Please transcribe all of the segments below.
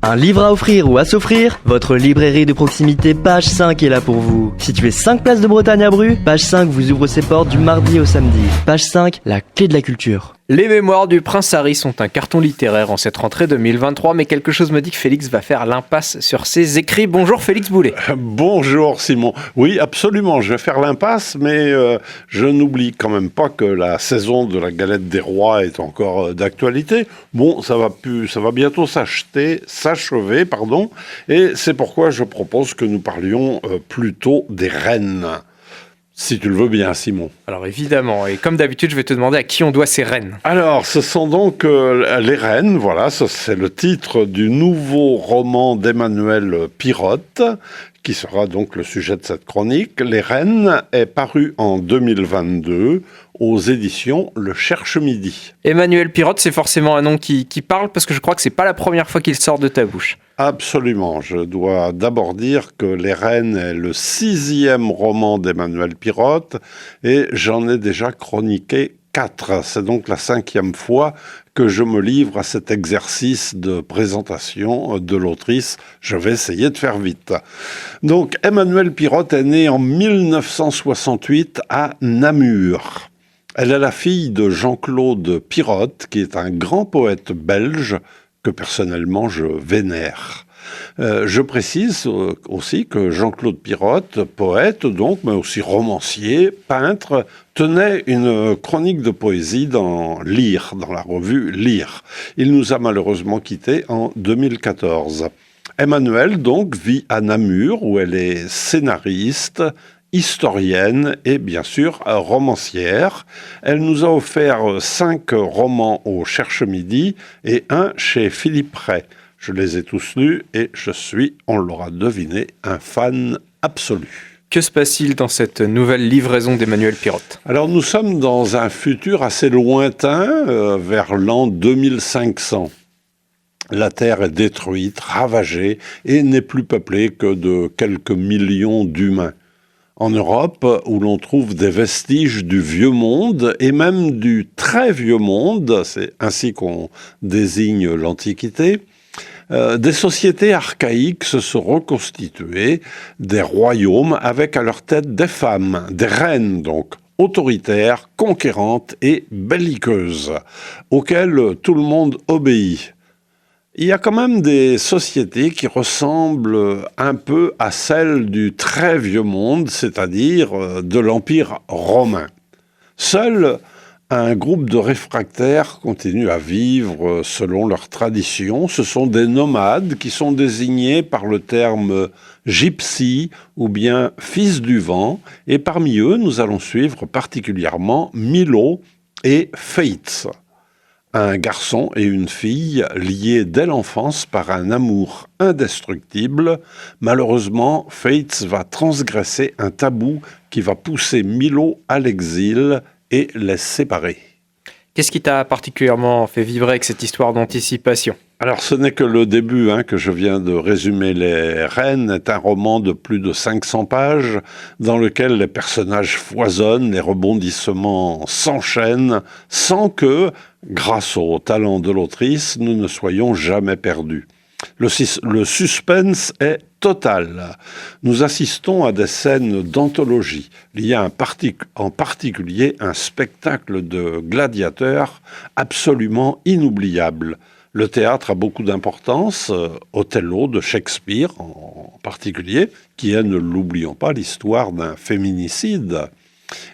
Un livre à offrir ou à s'offrir? Votre librairie de proximité Page 5 est là pour vous. Située 5 places de Bretagne à Bru, Page 5 vous ouvre ses portes du mardi au samedi. Page 5, la clé de la culture. Les mémoires du prince Harry sont un carton littéraire en cette rentrée 2023, mais quelque chose me dit que Félix va faire l'impasse sur ses écrits. Bonjour Félix Boulet. Bonjour Simon. Oui, absolument, je vais faire l'impasse, mais je n'oublie quand même pas que la saison de la galette des rois est encore d'actualité. Bon, ça va bientôt s'achever, et c'est pourquoi je propose que nous parlions plutôt des reines. Si tu le veux bien, Simon. Alors évidemment, et comme d'habitude, je vais te demander à qui on doit ces reines. Alors, ce sont donc les reines, voilà, c'est le titre du nouveau roman d'Emmanuel Pirotte, qui sera donc le sujet de cette chronique. Les reines est paru en 2022 aux éditions Le Cherche-Midi. Emmanuel Pirotte, c'est forcément un nom qui parle, parce que je crois que c'est pas la première fois qu'il sort de ta bouche. Absolument. Je dois d'abord dire que Les Reines est le 6e roman d'Emmanuel Pirotte et j'en ai déjà chroniqué 4. C'est donc la 5e fois que je me livre à cet exercice de présentation de l'autrice. Je vais essayer de faire vite. Donc, Emmanuel Pirotte est née en 1968 à Namur. Elle est la fille de Jean-Claude Pirotte, qui est un grand poète belge que personnellement je vénère. Je précise aussi que Jean-Claude Pirotte, poète donc, mais aussi romancier, peintre, tenait une chronique de poésie dans Lire, dans la revue Lire. Il nous a malheureusement quittés en 2014. Emmanuelle donc vit à Namur où elle est scénariste, historienne et bien sûr romancière. Elle nous a offert 5 romans au Cherche-Midi et un chez Philippe Ray. Je les ai tous lus et je suis, on l'aura deviné, un fan absolu. Que se passe-t-il dans cette nouvelle livraison d'Emmanuel Pirotte ? Alors nous sommes dans un futur assez lointain, vers l'an 2500. La Terre est détruite, ravagée et n'est plus peuplée que de quelques millions d'humains. En Europe, où l'on trouve des vestiges du vieux monde et même du très vieux monde, c'est ainsi qu'on désigne l'Antiquité, des sociétés archaïques se sont reconstituées, des royaumes avec à leur tête des femmes, des reines donc, autoritaires, conquérantes et belliqueuses, auxquelles tout le monde obéit. Il y a quand même des sociétés qui ressemblent un peu à celles du très vieux monde, c'est-à-dire de l'Empire romain. Seul un groupe de réfractaires continue à vivre selon leurs traditions. Ce sont des nomades qui sont désignés par le terme gypsy ou bien fils du vent. Et parmi eux, nous allons suivre particulièrement Milo et Feitz. Un garçon et une fille liés dès l'enfance par un amour indestructible. Malheureusement, Feitz va transgresser un tabou qui va pousser Milo à l'exil et les séparer. Qu'est-ce qui t'a particulièrement fait vibrer avec cette histoire d'anticipation ? Alors ce n'est que le début que je viens de résumer. Les Reines est un roman de plus de 500 pages dans lequel les personnages foisonnent, les rebondissements s'enchaînent sans que, grâce au talent de l'autrice, nous ne soyons jamais perdus. Le suspense est total. Nous assistons à des scènes d'anthologie. Il y a en particulier un spectacle de gladiateurs absolument inoubliable. Le théâtre a beaucoup d'importance, Othello de Shakespeare en particulier, qui est, ne l'oublions pas, l'histoire d'un féminicide.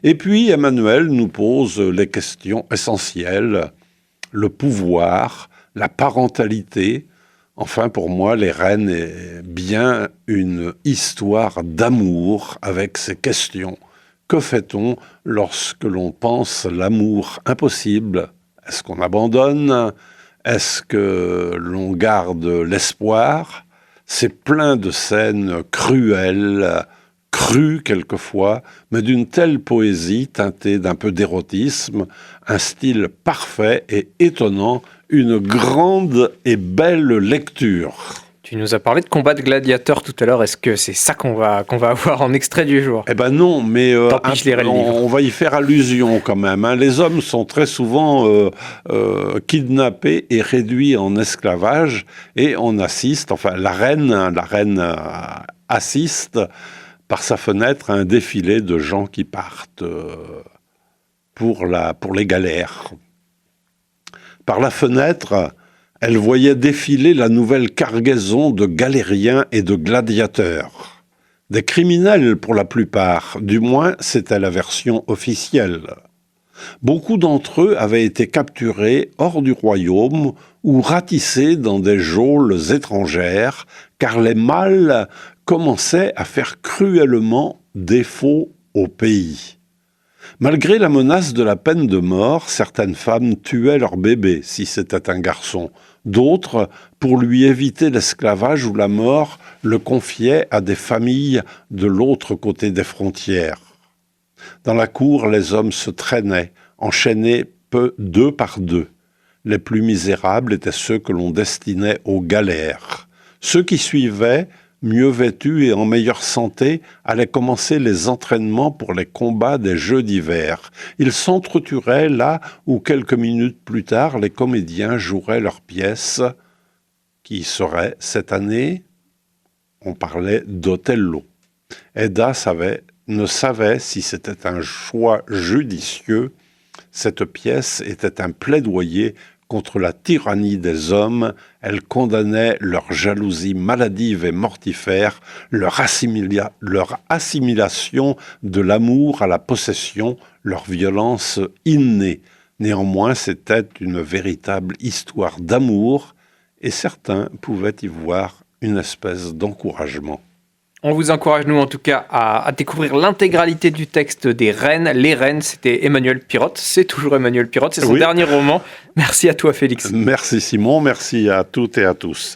Et puis Emmanuel nous pose les questions essentielles, le pouvoir, la parentalité. Enfin, pour moi, Les Reines est bien une histoire d'amour avec ces questions. Que fait-on lorsque l'on pense l'amour impossible ? Est-ce qu'on abandonne ? Est-ce que l'on garde l'espoir ? C'est plein de scènes cruelles, crues quelquefois, mais d'une telle poésie teintée d'un peu d'érotisme, un style parfait et étonnant, une grande et belle lecture. Tu Tu nous as parlé de combat de gladiateurs tout à l'heure. Est-ce que c'est ça qu'on va avoir en extrait du jour? Eh ben non, mais Tant pis, je lirai le livre. on va y faire allusion quand même. Hein. Les hommes sont très souvent kidnappés et réduits en esclavage, et on assiste, enfin la reine assiste par sa fenêtre à un défilé de gens qui partent pour les galères. Par la fenêtre, elle voyait défiler la nouvelle cargaison de galériens et de gladiateurs. Des criminels pour la plupart, du moins c'était la version officielle. Beaucoup d'entre eux avaient été capturés hors du royaume ou ratissés dans des geôles étrangères, car les mâles commençaient à faire cruellement défaut au pays. Malgré la menace de la peine de mort, certaines femmes tuaient leur bébé si c'était un garçon. D'autres, pour lui éviter l'esclavage ou la mort, le confiaient à des familles de l'autre côté des frontières. Dans la cour, les hommes se traînaient, enchaînés deux par deux. Les plus misérables étaient ceux que l'on destinait aux galères. Ceux qui suivaient, mieux vêtus et en meilleure santé, allaient commencer les entraînements pour les combats des Jeux d'hiver. Ils s'entretueraient là où, quelques minutes plus tard, les comédiens joueraient leur pièce, qui serait, cette année, on parlait d'Othello. Edda ne savait si c'était un choix judicieux. Cette pièce était un plaidoyer contre la tyrannie des hommes. Elle condamnait leur jalousie maladive et mortifère, leur assimilation de l'amour à la possession, leur violence innée. Néanmoins, c'était une véritable histoire d'amour, et certains pouvaient y voir une espèce d'encouragement. On vous encourage, nous en tout cas, à découvrir l'intégralité du texte des Reines. Les Reines, c'était Emmanuel Pirotte. C'est toujours Emmanuel Pirotte, c'est son dernier roman. Merci à toi, Félix. Merci Simon, merci à toutes et à tous.